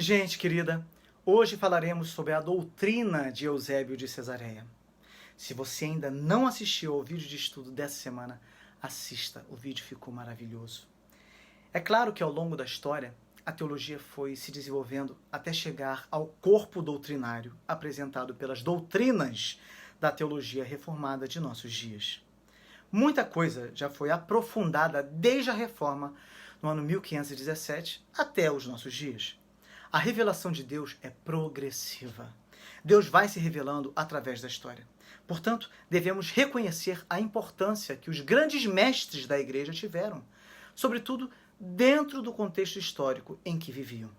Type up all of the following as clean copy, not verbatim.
Gente querida, hoje falaremos sobre a doutrina de Eusébio de Cesareia. Se você ainda não assistiu ao vídeo de estudo dessa semana, assista, o vídeo ficou maravilhoso. É claro que ao longo da história, a teologia foi se desenvolvendo até chegar ao corpo doutrinário apresentado pelas doutrinas da teologia reformada de nossos dias. Muita coisa já foi aprofundada desde a Reforma, no ano 1517, até os nossos dias. A revelação de Deus é progressiva. Deus vai se revelando através da história. Portanto, devemos reconhecer a importância que os grandes mestres da igreja tiveram, sobretudo dentro do contexto histórico em que viviam.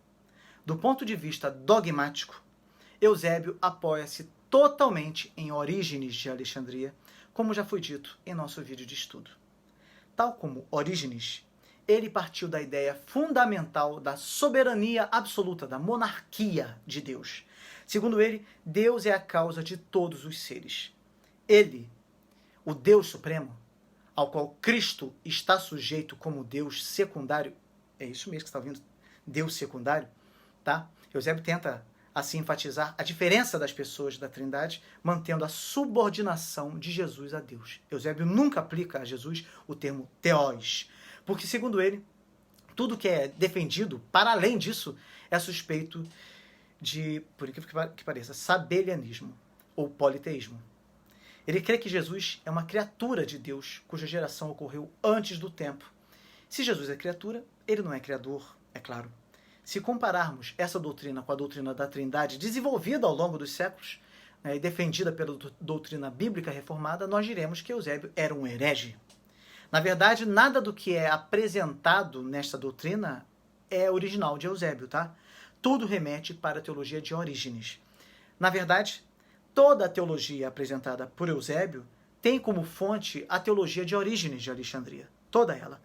Do ponto de vista dogmático, Eusébio apoia-se totalmente em Orígenes de Alexandria, como já foi dito em nosso vídeo de estudo. Tal como Orígenes, ele partiu da ideia fundamental da soberania absoluta, da monarquia de Deus. Segundo ele, Deus é a causa de todos os seres. Ele, o Deus Supremo, ao qual Cristo está sujeito como Deus secundário, é isso mesmo que você está ouvindo, Deus secundário, tá? Eusébio tenta assim enfatizar a diferença das pessoas da Trindade, mantendo a subordinação de Jesus a Deus. Eusébio nunca aplica a Jesus o termo theos, porque, segundo ele, tudo que é defendido, para além disso, é suspeito de, por incrível que pareça, sabelianismo ou politeísmo. Ele crê que Jesus é uma criatura de Deus, cuja geração ocorreu antes do tempo. Se Jesus é criatura, ele não é criador, é claro. Se compararmos essa doutrina com a doutrina da Trindade, desenvolvida ao longo dos séculos, e defendida pela doutrina bíblica reformada, nós diremos que Eusébio era um herege. Na verdade, nada do que é apresentado nesta doutrina é original de Eusébio, tá? Tudo remete para a teologia de Orígenes. Na verdade, toda a teologia apresentada por Eusébio tem como fonte a teologia de Orígenes de Alexandria. Toda ela.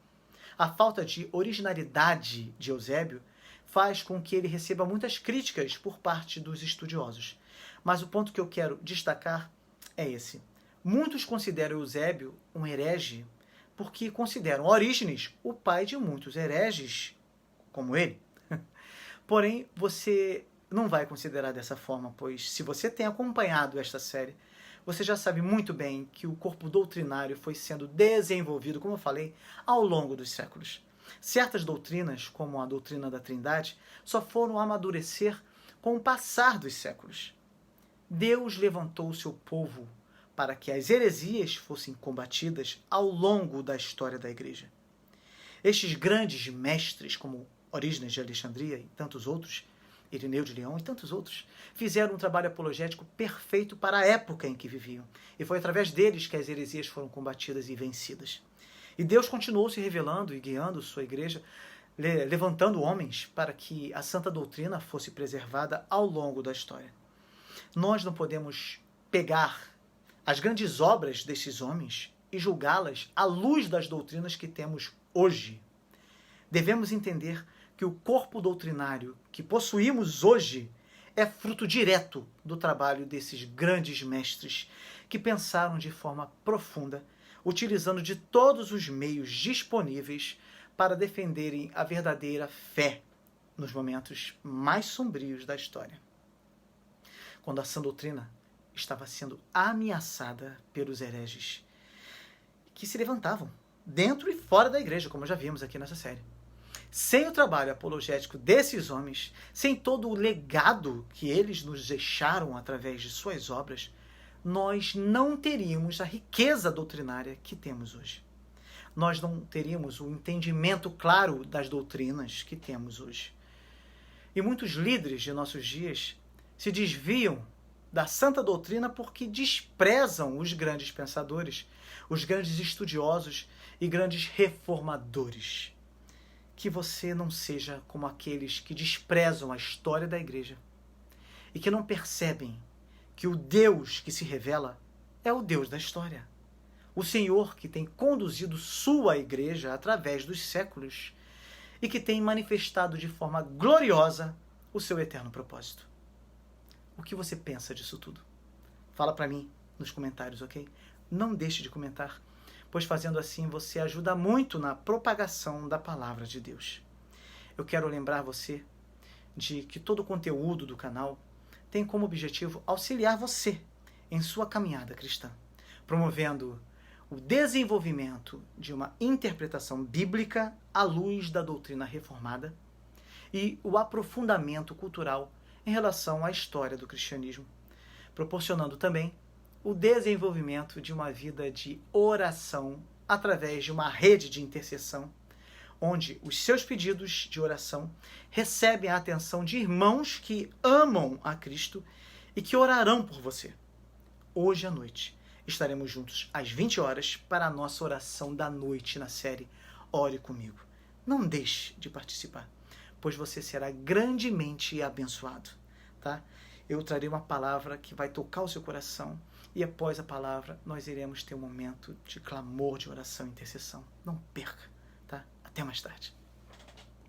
A falta de originalidade de Eusébio faz com que ele receba muitas críticas por parte dos estudiosos. Mas o ponto que eu quero destacar é esse. Muitos consideram Eusébio um herege porque consideram Orígenes o pai de muitos hereges como ele. Porém, você não vai considerar dessa forma, pois se você tem acompanhado esta série, você já sabe muito bem que o corpo doutrinário foi sendo desenvolvido, como eu falei, ao longo dos séculos. Certas doutrinas, como a doutrina da Trindade, só foram amadurecer com o passar dos séculos. Deus levantou o seu povo para que as heresias fossem combatidas ao longo da história da igreja. Estes grandes mestres, como Orígenes de Alexandria e tantos outros, Irineu de Leão e tantos outros, fizeram um trabalho apologético perfeito para a época em que viviam. E foi através deles que as heresias foram combatidas e vencidas. E Deus continuou se revelando e guiando sua igreja, levantando homens para que a santa doutrina fosse preservada ao longo da história. Nós não podemos pegar as grandes obras desses homens e julgá-las à luz das doutrinas que temos hoje. Devemos entender que o corpo doutrinário que possuímos hoje é fruto direto do trabalho desses grandes mestres que pensaram de forma profunda, utilizando de todos os meios disponíveis para defenderem a verdadeira fé nos momentos mais sombrios da história. Quando a sã doutrina estava sendo ameaçada pelos hereges, que se levantavam dentro e fora da igreja, como já vimos aqui nessa série. Sem o trabalho apologético desses homens, sem todo o legado que eles nos deixaram através de suas obras, nós não teríamos a riqueza doutrinária que temos hoje. Nós não teríamos o entendimento claro das doutrinas que temos hoje. E muitos líderes de nossos dias se desviam da santa doutrina porque desprezam os grandes pensadores, os grandes estudiosos e grandes reformadores. Que você não seja como aqueles que desprezam a história da igreja e que não percebem que o Deus que se revela é o Deus da história. O Senhor que tem conduzido sua igreja através dos séculos e que tem manifestado de forma gloriosa o seu eterno propósito. O que você pensa disso tudo? Fala para mim nos comentários, ok? Não deixe de comentar, pois fazendo assim você ajuda muito na propagação da palavra de Deus. Eu quero lembrar você de que todo o conteúdo do canal tem como objetivo auxiliar você em sua caminhada cristã, promovendo o desenvolvimento de uma interpretação bíblica à luz da doutrina reformada e o aprofundamento cultural em relação à história do cristianismo, proporcionando também o desenvolvimento de uma vida de oração através de uma rede de intercessão, onde os seus pedidos de oração recebem a atenção de irmãos que amam a Cristo e que orarão por você. Hoje à noite estaremos juntos às 20 horas para a nossa oração da noite na série Ore Comigo. Não deixe de participar, pois você será grandemente abençoado, tá? Eu trarei uma palavra que vai tocar o seu coração e após a palavra nós iremos ter um momento de clamor, de oração e intercessão. Não perca, tá? Até mais tarde.